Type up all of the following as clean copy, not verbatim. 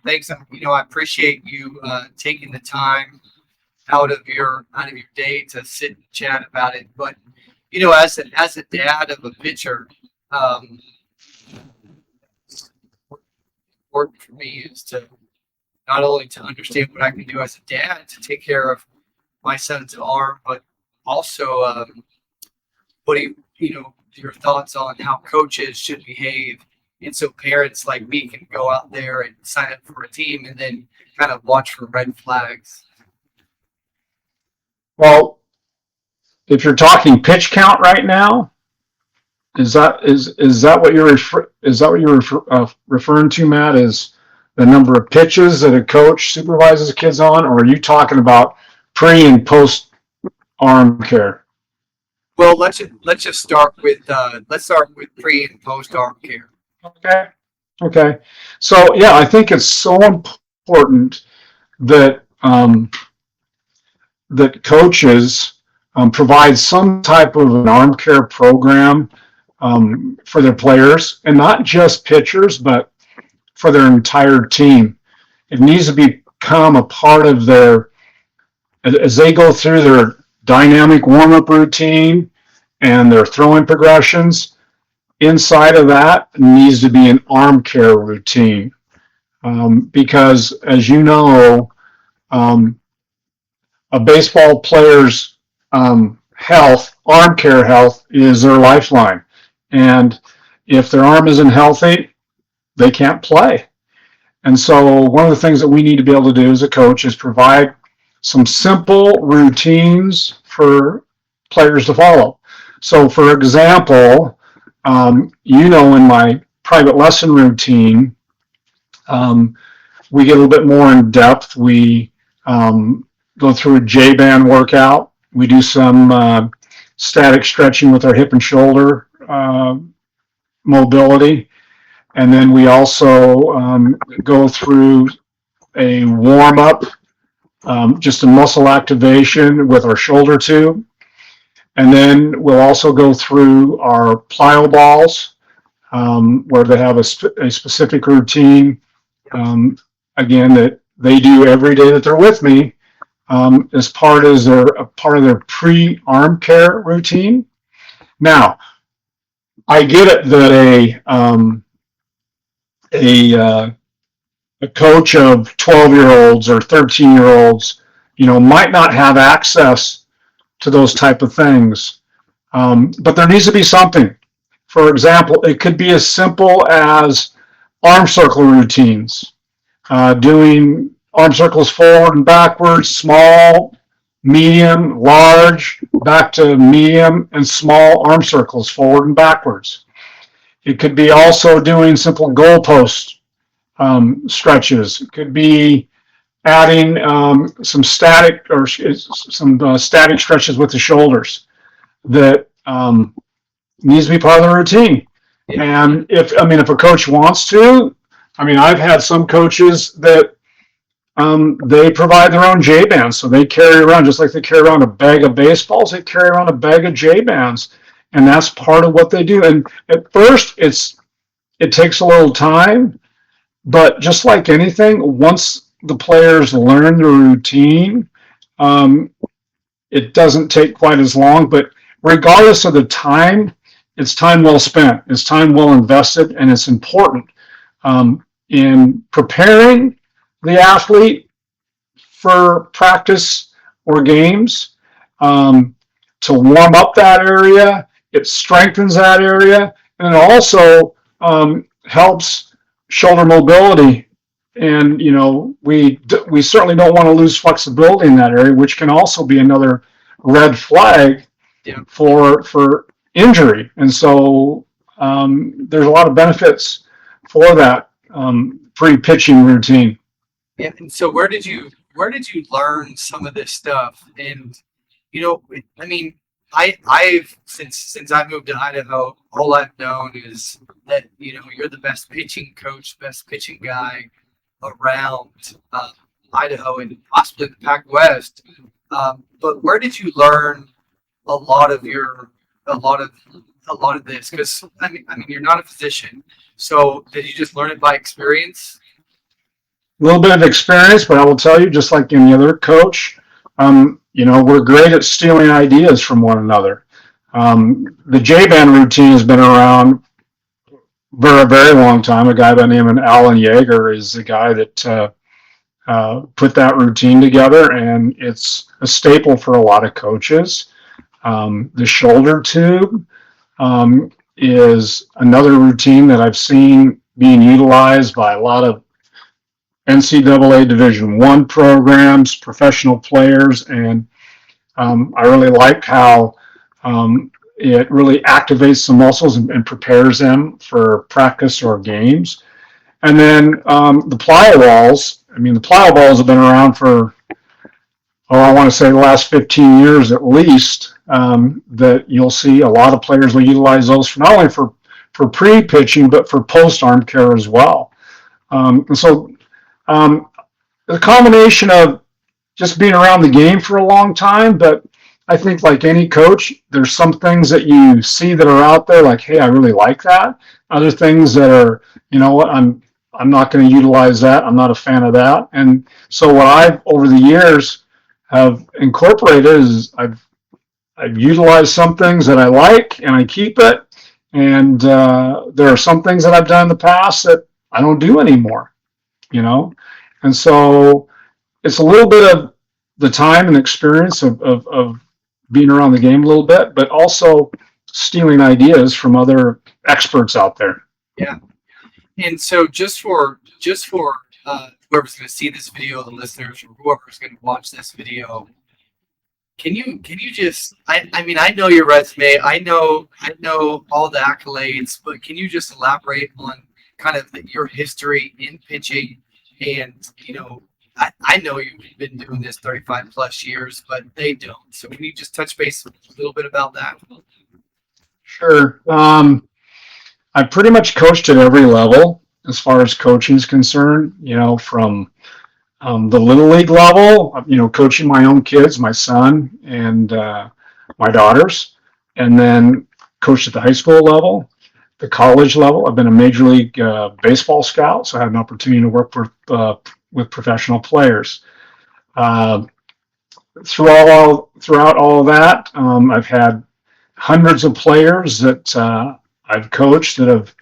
thanks. I appreciate you taking the time out of your day to sit and chat about it. But as a dad of a pitcher, um, important for me is to not only to understand what I can do as a dad to take care of my son's arm, but also what do your thoughts on how coaches should behave, and so parents like me can go out there and sign up for a team and then kind of watch for red flags. Well, if you're talking pitch count right now, is that what you're referring to, Matt? Is the number of pitches that a coach supervises kids on, or are you talking about pre and post arm care? Well, let's just start with pre and post arm care. Okay. Okay. So yeah, I think it's so important that that coaches provide some type of an arm care program for their players, and not just pitchers, but for their entire team. It needs to become a part of their, as they go through their dynamic warm up routine and their throwing progressions. Inside of that needs to be an arm care routine, because, as you know, um, a baseball player's health, arm care health, is their lifeline. And if their arm isn't healthy, they can't play. And so, one of the things that we need to be able to do as a coach is provide some simple routines for players to follow. So, for example, in my private lesson routine, um, we get a little bit more in depth. We go through a J-band workout. We do some static stretching with our hip and shoulder mobility. And then we also go through a warm up, just a muscle activation with our shoulder tube. And then we'll also go through our plyo balls, where they have a specific routine, again, that they do every day that they're with me, as part of their pre-arm care routine. Now, I get it that a a coach of 12-year-olds or 13-year-olds, might not have access to those type of things. But there needs to be something. For example, it could be as simple as arm circle routines, doing arm circles forward and backwards, small, medium, large, back to medium, and small arm circles forward and backwards. It could be also doing simple goalpost stretches. It could be adding some static stretches with the shoulders that needs to be part of the routine. And if a coach wants to, I've had some coaches that they provide their own J bands, so they carry around, just like they carry around a bag of baseballs, they carry around a bag of J bands, and that's part of what they do. And at first, it takes a little time, but just like anything, once the players learn the routine, it doesn't take quite as long. But regardless of the time, it's time well spent. It's time well invested, and it's important in preparing the athlete for practice or games, to warm up that area. It strengthens that area, and it also helps shoulder mobility. And we certainly don't want to lose flexibility in that area, which can also be another red flag for injury. And so there's a lot of benefits for that pre-pitching routine. Yeah. And so where did you learn some of this stuff? And you know, I mean, I've since I moved to Idaho, all I've known is that you're the best pitching coach, best pitching guy around Idaho and possibly the Pac West. But where did you learn a lot of your a lot of a lot of this? Because you're not a physician, so did you just learn it by experience? little bit of experience, but I will tell you, just like any other coach, we're great at stealing ideas from one another. The J-band routine has been around for a very long time. A guy by the name of Alan Yeager is the guy that put that routine together, and it's a staple for a lot of coaches. The shoulder tube is another routine that I've seen being utilized by a lot of NCAA Division I programs, professional players, and I really like how it really activates the muscles and prepares them for practice or games. And then the plyo walls. I mean, the plyo walls have been around for, I want to say the last 15 years at least. That you'll see a lot of players will utilize those for not only for pre-pitching but for post-arm care as well. And so the combination of just being around the game for a long time, but I think like any coach, there's some things that you see that are out there like, hey, I really like that. Other things that are, you know what, I'm not going to utilize that. I'm not a fan of that. And so what I've over the years have incorporated is I've utilized some things that I like and I keep it. And there are some things that I've done in the past that I don't do anymore, you know? And so it's a little bit of the time and experience of being around the game a little bit, but also stealing ideas from other experts out there. Yeah. And so just for whoever's going to see this video, the listeners, or whoever's going to watch this video, can you just, I mean, I know your resume, I know all the accolades, but can you just elaborate on kind of your history in pitching? And, I know you've been doing this 35 plus years, but they don't. So can you just touch base a little bit about that? Sure. I pretty much coached at every level as far as coaching is concerned, from the little league level, coaching my own kids, my son and my daughters, and then coached at the high school level, the college level. I've been a major league baseball scout, so I had an opportunity to work with professional players. Throughout all of that, I've had hundreds of players that I've coached that have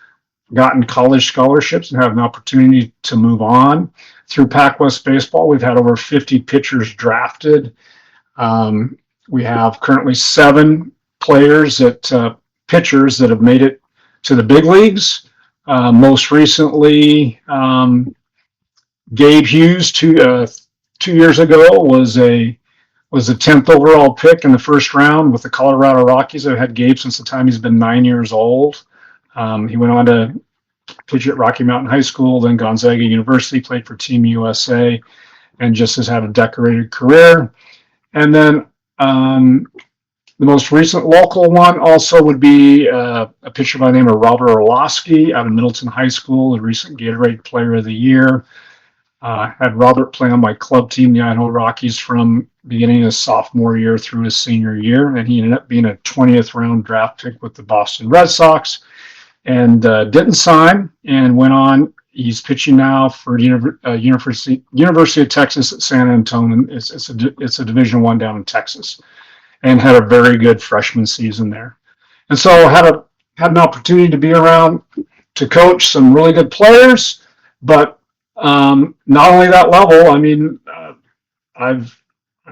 gotten college scholarships and have an opportunity to move on. Through PacWest Baseball, we've had over 50 pitchers drafted. We have currently 7 players pitchers that have made it to the big leagues. Most recently, Gabe Hughes, 2 years ago, was the 10th overall pick in the first round with the Colorado Rockies. I've had Gabe since the time he's been 9 years old. He went on to pitch at Rocky Mountain High School, then Gonzaga University, played for Team USA, and just has had a decorated career. And then the most recent local one also would be a pitcher by the name of Robert Orlowski out of Middleton High School, a recent Gatorade Player of the Year. Had Robert play on my club team, the Idaho Rockies, from beginning of his sophomore year through his senior year, and he ended up being a 20th round draft pick with the Boston Red Sox, and didn't sign and went on. He's pitching now for University of Texas at San Antonio. It's a Division I down in Texas, and had a very good freshman season there. And so had an opportunity to be around to coach some really good players, but not only that level. I mean, I'm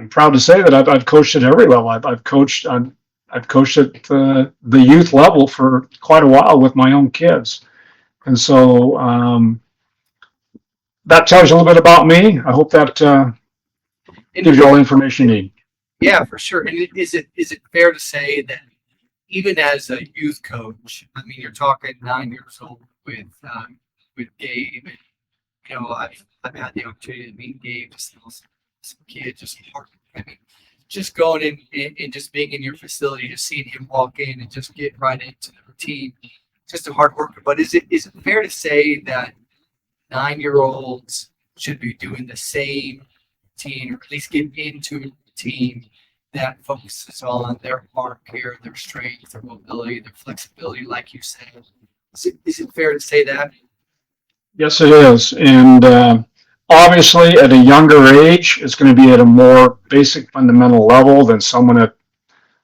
proud to say that I've coached at every level. I've coached at the youth level for quite a while with my own kids, and so that tells you a little bit about me. I hope that gives you all the information you need. Yeah, for sure. And is it fair to say that even as a youth coach, I mean, you're talking 9 years old with Gabe. And, I've had the opportunity to meet Gabe, just some kid, just hard. I mean, just going in and just being in your facility, just seeing him walk in and just get right into the routine, just a hard worker. But is it fair to say that 9-year-olds should be doing the same routine, or at least get into a routine that focuses on their arm care, their strength, their mobility, their flexibility, like you said? Is it fair to say that? Yes, it is. And Obviously, at a younger age, it's going to be at a more basic fundamental level than someone at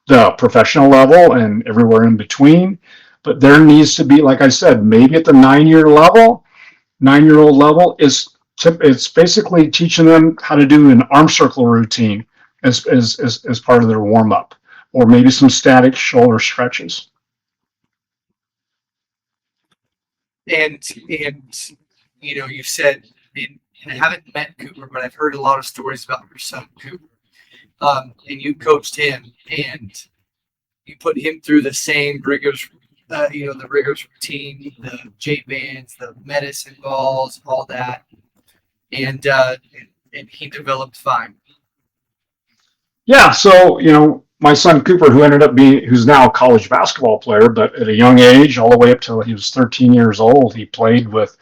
the professional level and everywhere in between. But there needs to be, like I said, maybe at the 9-year old level, it's basically teaching them how to do an arm circle routine as part of their warm up, or maybe some static shoulder stretches. And you said, and I haven't met Cooper, but I've heard a lot of stories about your son Cooper. And you coached him, and you put him through the same rigorous, the rigorous routine, the J bands, the medicine balls, all that, and he developed fine. Yeah, so my son Cooper, who's now a college basketball player, but at a young age, all the way up till he was 13 years old, he played with,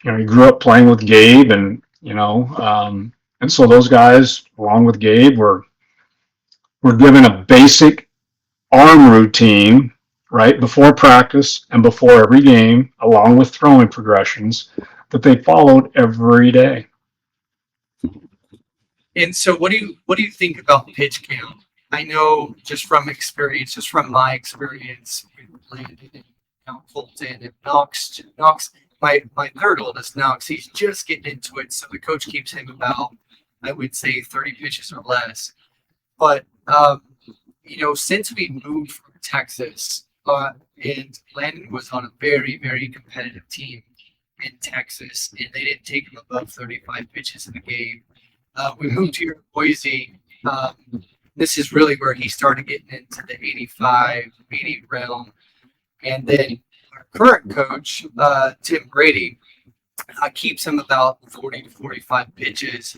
he grew up playing with Gabe, and so those guys, along with Gabe, were given a basic arm routine right before practice and before every game, along with throwing progressions that they followed every day. And so, what do you think about pitch count? I know just from experience, just from my experience with Landon and Mount Fulton and Knox, my third oldest Knox, he's just getting into it, so the coach keeps him about, I would say, 30 pitches or less. But since we moved from Texas, and Landon was on a very, very competitive team in Texas, and they didn't take him above 35 pitches in a game. We moved here to Boise. This is really where he started getting into the 85, 80 realm. And then our current coach, Tim Brady, keeps him about 40 to 45 pitches,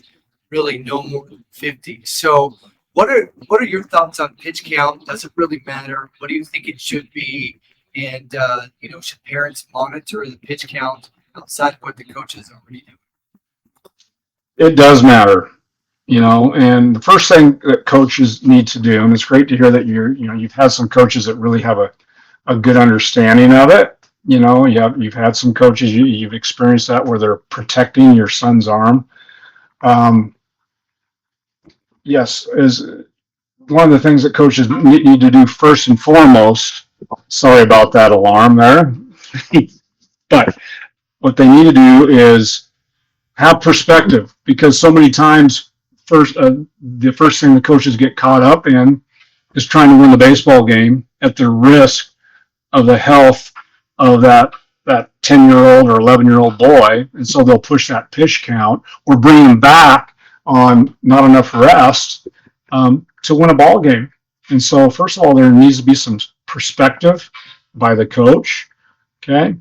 really no more than 50. So what are your thoughts on pitch count? Does it really matter? What do you think it should be? And, should parents monitor the pitch count outside of what the coaches already do? It does matter, and the first thing that coaches need to do, and it's great to hear that you've had some coaches that really have a good understanding of it. You've had some coaches, you've experienced that where they're protecting your son's arm. Yes, is one of the things that coaches need to do first and foremost. Sorry about that alarm there. But what they need to do is have perspective, because so many times the first thing the coaches get caught up in is trying to win the baseball game at the risk of the health of that 10-year-old or 11-year-old boy. And so they'll push that pitch count or bring him back on not enough rest to win a ball game. And so first of all, there needs to be some perspective by the coach. Okay.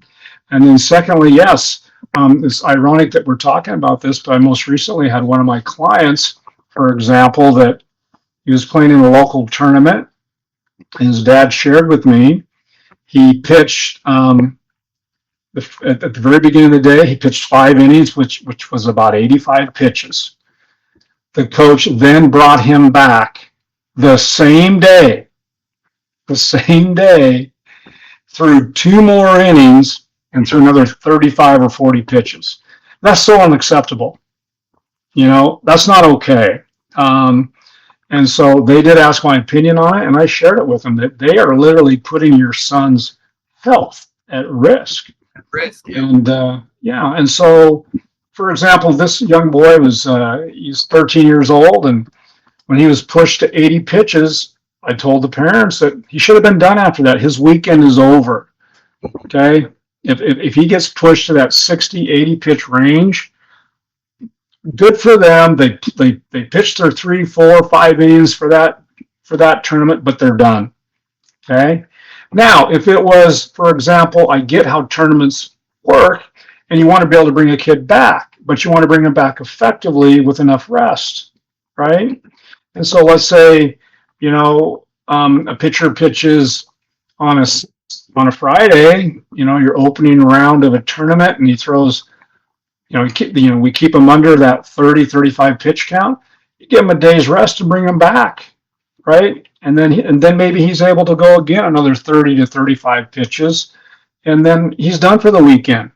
And then secondly, yes, it's ironic that we're talking about this, but I most recently had one of my clients, for example, that he was playing in a local tournament, and his dad shared with me he pitched at the very beginning of the day. He pitched 5 innings, which was about 85 pitches. The coach then brought him back the same day, through 2 more innings and through another 35 or 40 pitches. That's so unacceptable. That's not okay. And so they did ask my opinion on it, and I shared it with them that they are literally putting your son's health at risk. At risk, yeah. And and so, for example, this young boy he's 13 years old, and when he was pushed to 80 pitches, I told the parents that he should have been done after that. His weekend is over. Okay, if he gets pushed to that 60, 80 pitch range, good for them. They pitched their 3, 4, 5 innings for that tournament, but they're done. Okay. Now, if it was, for example, I get how tournaments work, and you want to be able to bring a kid back, but you want to bring him back effectively with enough rest, right? And so let's say, a pitcher pitches on a Friday, your opening round of a tournament, and he throws. We keep him under that 30, 35 pitch count. You give him a day's rest to bring him back, right? And then maybe he's able to go again another 30 to 35 pitches, and then he's done for the weekend,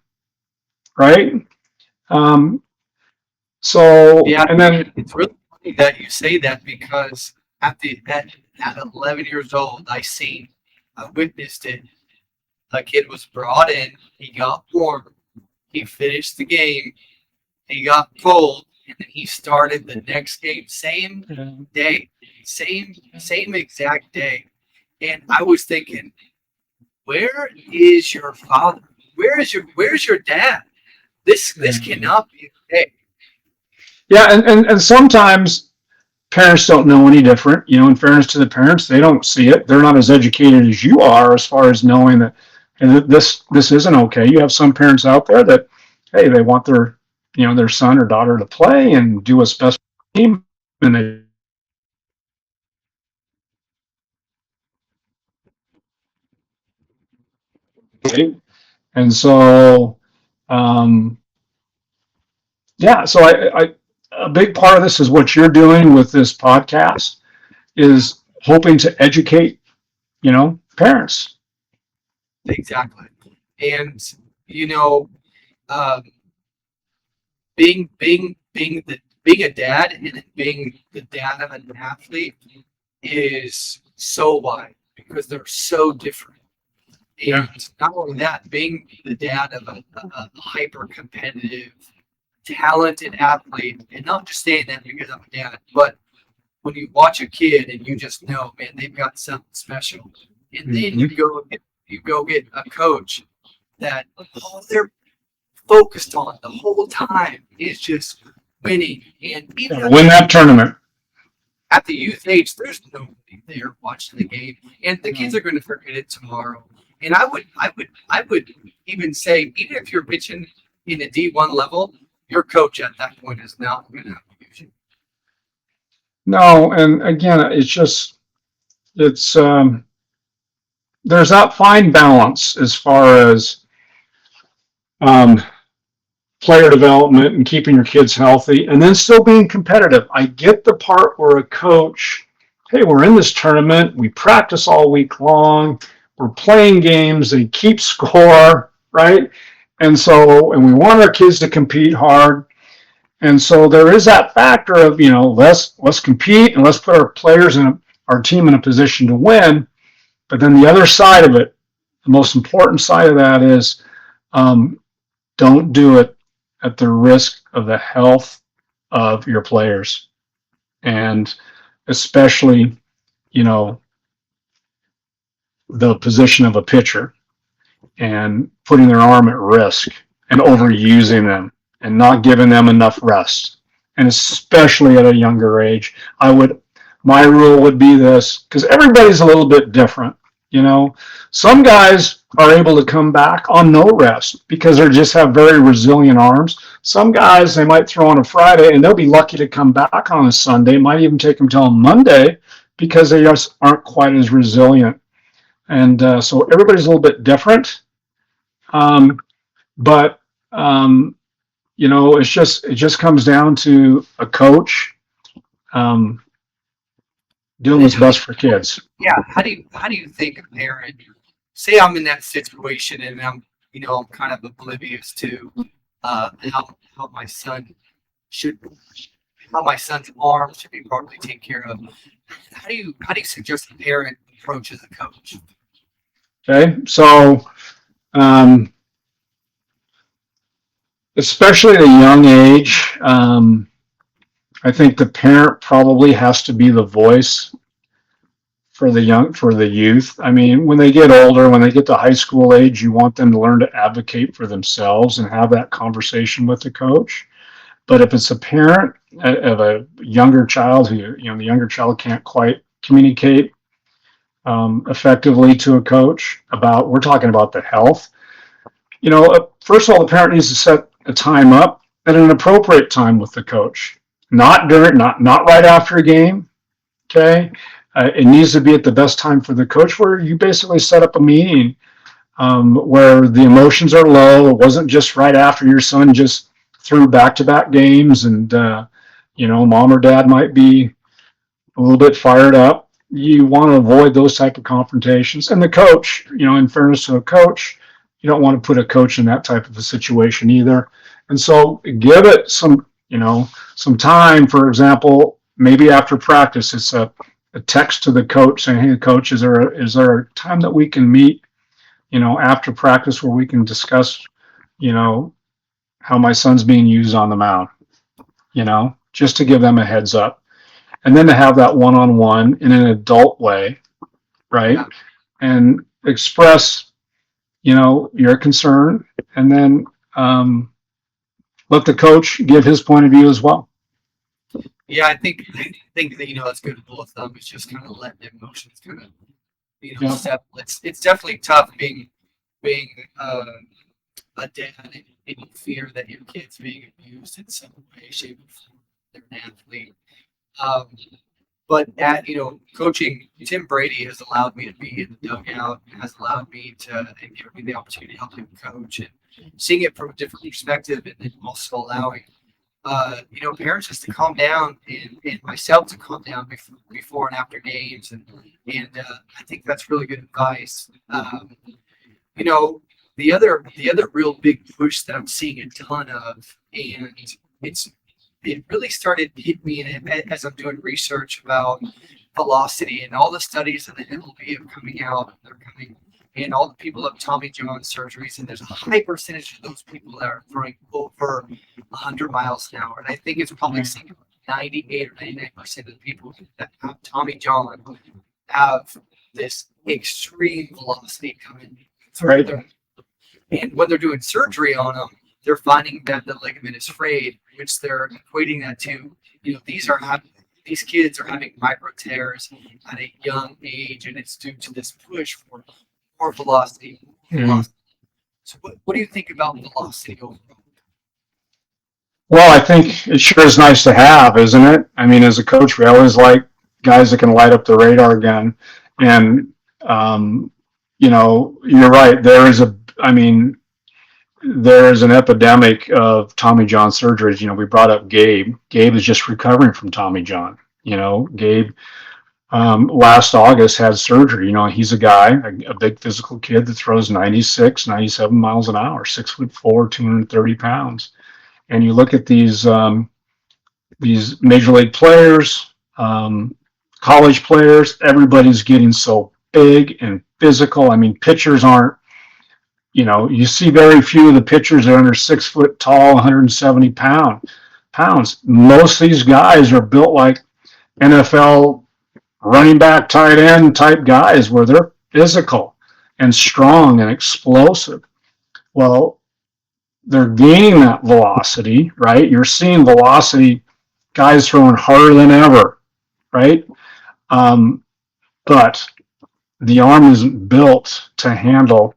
right? So, Yeah, and then, it's really funny that you say that because at 11 years old, I witnessed it. A kid was brought in, he got warm, he finished the game, he got cold, and then he started the next game, same day, same exact day. And I was thinking, where is your father? Where's your dad? This cannot be okay. yeah, and sometimes parents don't know any different. In fairness to the parents, they don't see it. They're not as educated as you are as far as knowing that and this isn't okay. You have some parents out there that, hey, they want their son or daughter to play and do what's best for the team, and and so um, yeah. So I a big part of this is what you're doing with this podcast is hoping to educate parents. Exactly. And you know, um, being a dad and being the dad of an athlete is so wide because they're so different. Yeah. And not only that, being the dad of a hyper competitive, talented athlete, and not just saying that because I'm a dad, but when you watch a kid and you just know, man, they've got something special, and then you go get a coach that all they're focused on the whole time is just winning, and even Win that tournament. at the youth age, there's nobody there watching the game, and the kids are going to forget it tomorrow. And I would even say, even if you're pitching in a D1 level, your coach at that point is not going to use you. No, and again, it's there's that fine balance as far as um, player development and keeping your kids healthy and then still being competitive. I get the part where a coach, hey, we're in this tournament, we practice all week long, we're playing games, they keep score, right? And we want our kids to compete hard. And so there is that factor of, let's compete and let's put our players in our team in a position to win. But then the other side of it, the most important side of that is um, don't do it at the risk of the health of your players. And especially, you know, the position of a pitcher and putting their arm at risk and overusing them and not giving them enough rest. And especially at a younger age, my rule would be this, because everybody's a little bit different. Some guys are able to come back on no rest because they just have very resilient arms. Some guys, they might throw on a Friday and they'll be lucky to come back on a Sunday. It might even take them till Monday because they just aren't quite as resilient. And so everybody's a little bit different. But it just comes down to a coach doing what's best for kids. Yeah, how do you think a parent? Say I'm in that situation and I'm kind of oblivious to how my son should how my son's arm should be properly taken care of. How do you suggest a parent approaches a coach? Okay, so especially at a young age, I think the parent probably has to be the voice for the youth. I mean, when they get older, when they get to high school age, you want them to learn to advocate for themselves and have that conversation with the coach. But if it's a parent of a younger child who, the younger child can't quite communicate effectively to a coach we're talking about the health. First of all, the parent needs to set a time up at an appropriate time with the coach, not right after a game. Okay. It needs to be at the best time for the coach, where you basically set up a meeting where the emotions are low. It wasn't just right after your son just threw back-to-back games and, mom or dad might be a little bit fired up. You want to avoid those type of confrontations. And the coach, in fairness to a coach, you don't want to put a coach in that type of a situation either. And so give it some Some time, for example, maybe after practice, it's a text to the coach saying, "Hey, coach, is there a time that we can meet, after practice where we can discuss, you know, how my son's being used on the mound, just to give them a heads up." And then to have that one-on-one in an adult way, right? Yeah. And express, your concern, and then let the coach give his point of view as well. Yeah, I think that that's good rule of thumb is just kind of letting emotions kind of Yeah. settle. It's definitely tough being a dad and you fear that your kid's being abused in some way, shape, or form. They're an athlete. Um, but coaching, Tim Brady has allowed me to be in the dugout, has allowed me to and given me the opportunity to help him coach and seeing it from a different perspective, and then also allowing parents just to calm down and myself to calm down before and after games, and I think that's really good advice. You know, the other real big push that I'm seeing a ton of, and it really started hitting me as I'm doing research about velocity and all the studies that the MLB are coming out. They're coming, and all the people have Tommy John surgeries, and there's a high percentage of those people that are throwing over 100 miles an hour. And I think it's probably 98 or 99% of the people that have Tommy John have this extreme velocity coming through Right. them. And when they're doing surgery on them, they're finding that the ligament is frayed, which they're equating that to, these kids are having micro tears at a young age, and it's due to this push for more velocity. Mhm. So, what do you think about velocity overall? Well, I think it sure is nice to have, isn't it? I mean, as a coach, we always like guys that can light up the radar gun. And, you're right. There is an epidemic of Tommy John surgeries. We brought up Gabe. Gabe is just recovering from Tommy John. Gabe last August had surgery. He's a guy, a big physical kid that throws 96, 97 miles an hour, 6'4", 230 pounds. And you look at these major league players, college players, everybody's getting so big and physical. I mean, pitchers aren't, you see very few of the pitchers that are under 6 foot tall, 170 pounds. Most of these guys are built like NFL running back, tight end type guys where they're physical and strong and explosive. Well, they're gaining that velocity, right? You're seeing velocity, guys throwing harder than ever, right? But the arm isn't built to handle,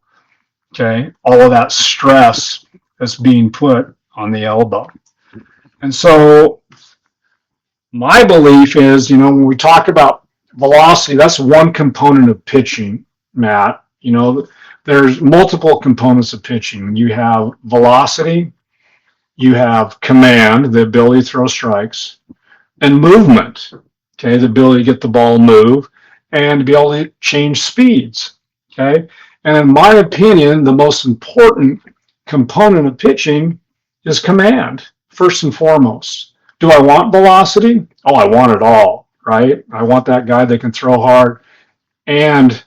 all of that stress that's being put on the elbow. And so my belief is, when we talk about velocity, that's one component of pitching, Matt. There's multiple components of pitching. You have velocity, you have command, the ability to throw strikes, and movement, the ability to get the ball move and to be able to change speeds, And in my opinion, the most important component of pitching is command, first and foremost. Do I want velocity? Oh, I want it all, right? I want that guy that can throw hard and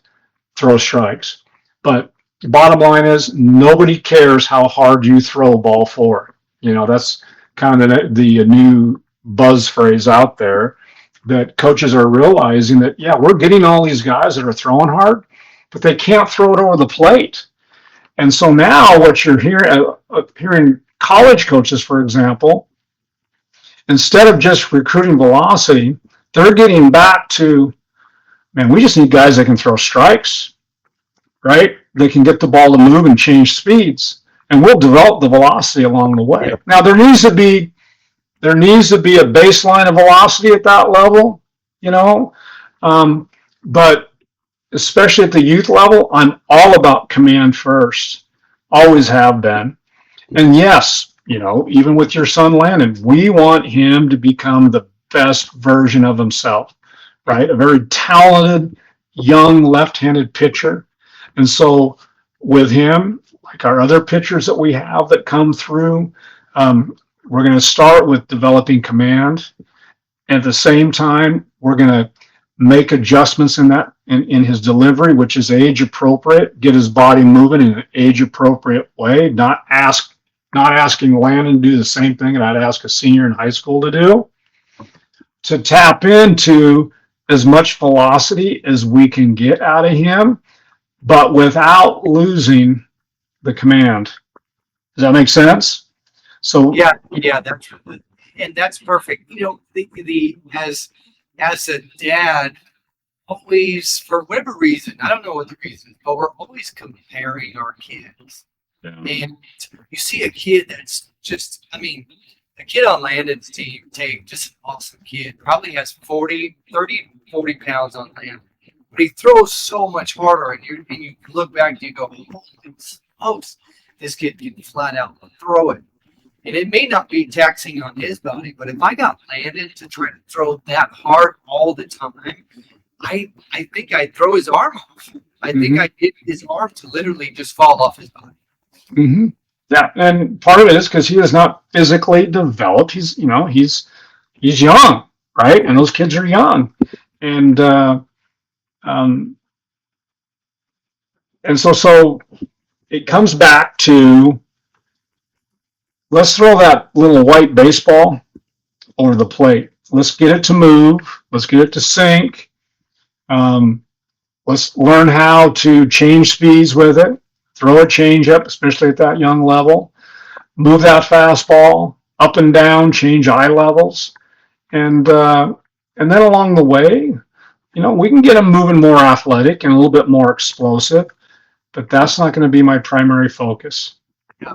throw strikes. But the bottom line is nobody cares how hard you throw a ball forward. That's kind of the new buzz phrase out there that coaches are realizing that, yeah, we're getting all these guys that are throwing hard, but they can't throw it over the plate. And so now what you're hearing college coaches, for example, instead of just recruiting velocity, they're getting back to, man, we just need guys that can throw strikes, right? They can get the ball to move and change speeds, and we'll develop the velocity along the way. Now, there needs to be a baseline of velocity at that level, but especially at the youth level, I'm all about command first, always have been. And yes, even with your son Landon, we want him to become the best version of himself, right? A very talented, young left-handed pitcher. And so with him, like our other pitchers that we have that come through, we're going to start with developing command. At the same time, we're going to make adjustments in his delivery, which is age appropriate, get his body moving in an age appropriate way, not asking Landon to do the same thing that I'd ask a senior in high school to do, to tap into as much velocity as we can get out of him, but without losing the command. Does that make sense? So Yeah, that's perfect. The as a dad, always for whatever reason, I don't know what the reason, but we're always comparing our kids. yeah. And you see a kid that's just, I mean, a kid on Landon's team, Tate, just an awesome kid, probably has 40 pounds on Landon. But he throws so much harder, and you look back and you go, holy smokes, this kid can flat out throw it. And it may not be taxing on his body, but if I got Landon to try to throw that hard all the time, I think I'd throw his arm off. I think I'd get his arm to literally just fall off his body. Mm-hmm. Yeah, and part of it is because he is not physically developed. He's young, right? And those kids are young, and so it comes back to, let's throw that little white baseball over the plate. Let's get it to move. Let's get it to sink. Let's learn how to change speeds with it. Throw a change up, especially at that young level. Move that fastball up and down, change eye levels. And then along the way, we can get them moving more athletic and a little bit more explosive, but that's not going to be my primary focus. Yeah.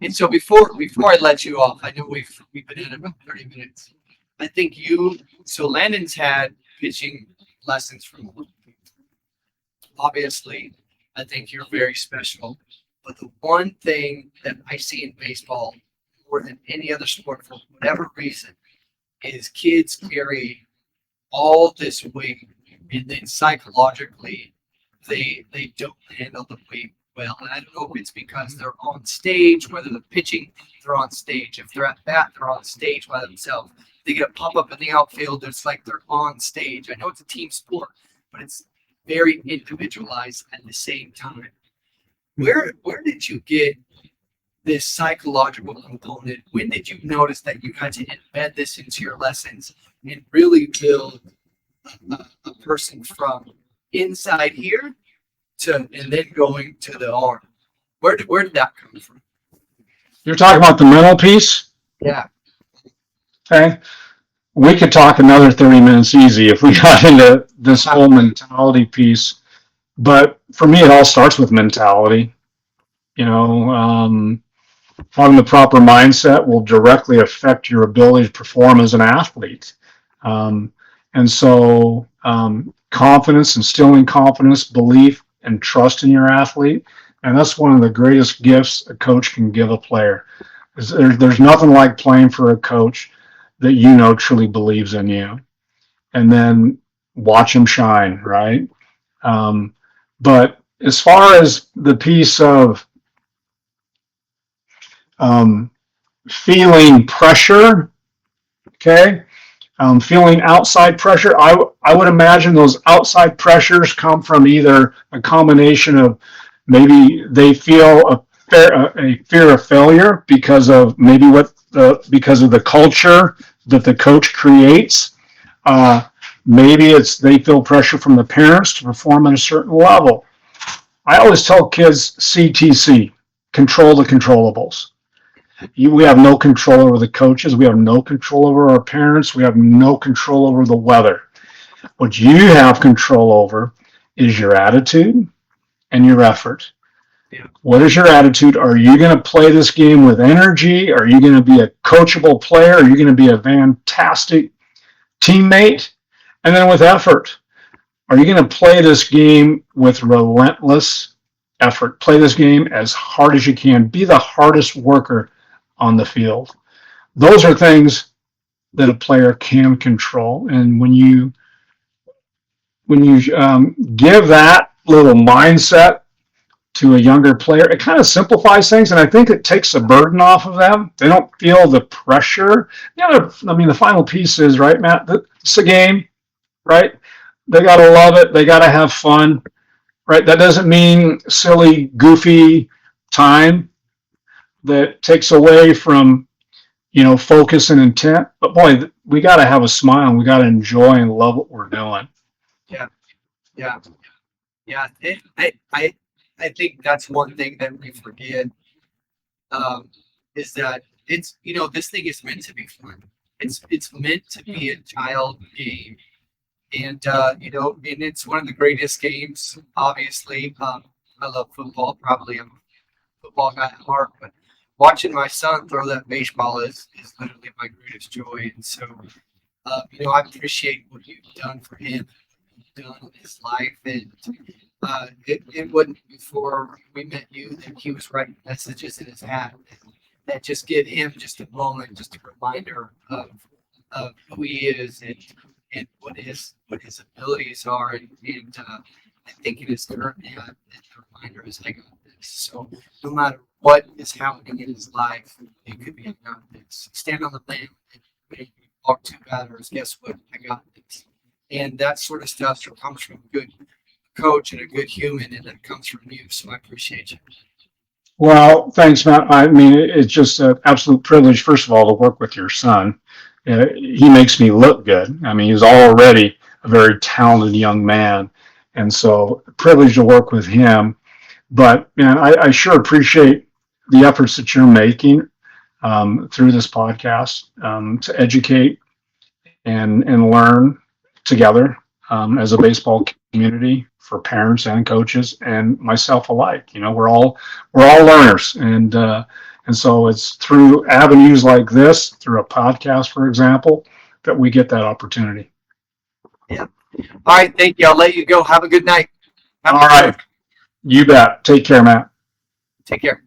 And so before I let you off, I know we've been at about 30 minutes. I think so Landon's had pitching lessons from obviously. I think you're very special. But the one thing that I see in baseball more than any other sport, for whatever reason, is kids carry all this weight, and then psychologically they don't handle the weight well. And I don't know if it's because they're on stage, whether they're pitching, they're on stage. If they're at bat, they're on stage by themselves. They get a pop up in the outfield, it's like they're on stage. I know it's a team sport, but it's very individualized at the same time. Where did you get this psychological component? When did you notice that you had to embed this into your lessons and really build a person from inside here and then going to the arm? Where did that come from? You're talking about the mental piece? Yeah. Okay. We could talk another 30 minutes easy if we got into this whole mentality piece. But for me, it all starts with mentality. Having the proper mindset will directly affect your ability to perform as an athlete. And so confidence, instilling confidence, belief, and trust in your athlete. And that's one of the greatest gifts a coach can give a player. There's nothing like playing for a coach that truly believes in you, and then watch him shine, right? But as far as the piece of feeling pressure, okay, feeling outside pressure, I would imagine those outside pressures come from either a combination of maybe they feel a fear of failure because of the culture that the coach creates. Maybe it's they feel pressure from the parents to perform at a certain level. I always tell kids CTC, control the controllables. We have no control over the coaches. We have no control over our parents. We have no control over the weather. What you have control over is your attitude and your effort. Yeah. What is your attitude? Are you going to play this game with energy? Are you going to be a coachable player? Are you going to be a fantastic teammate? And then with effort, are you going to play this game with relentless effort? Play this game as hard as you can. Be the hardest worker on the field. Those are things that a player can control. And when you give that little mindset to a younger player, it kind of simplifies things, and I think it takes the burden off of them. They don't feel the pressure. The final piece is, right, Matt, it's a game, right? They got to love it. They got to have fun, right? That doesn't mean silly, goofy time that takes away from, focus and intent. But boy, we got to have a smile, and we got to enjoy and love what we're doing. Yeah, yeah, yeah. I think that's one thing that we forget, is that this thing is meant to be fun. It's meant to be a child game, and and it's one of the greatest games. Obviously, I love football. Probably I'm a football guy at heart, but watching my son throw that baseball is literally my greatest joy. And so, I appreciate what you've done for him, done in his life, and it wasn't before we met you that he was writing messages in his hat that just give him just a moment, just a reminder of who he is and what his abilities are, and I think it is current hat that the reminder is I got this. So no matter what is happening in his life, it could be I got this. Stand on the land and maybe walk 2 batters. Guess what? I got this. And that sort of stuff comes from a good coach and a good human, and that comes from you. So I appreciate you. Well, thanks, Matt. I mean, it's just an absolute privilege, first of all, to work with your son. He makes me look good. I mean, he's already a very talented young man. And so, privileged to work with him. But, man, I sure appreciate the efforts that you're making through this podcast to educate and learn together as a baseball community for parents and coaches and myself alike. We're all learners, and so it's through avenues like this, through a podcast, for example, that we get that opportunity. Yeah. All right. Thank you. I'll let you go. Have a good night. All right. You bet. Take care, Matt. Take care.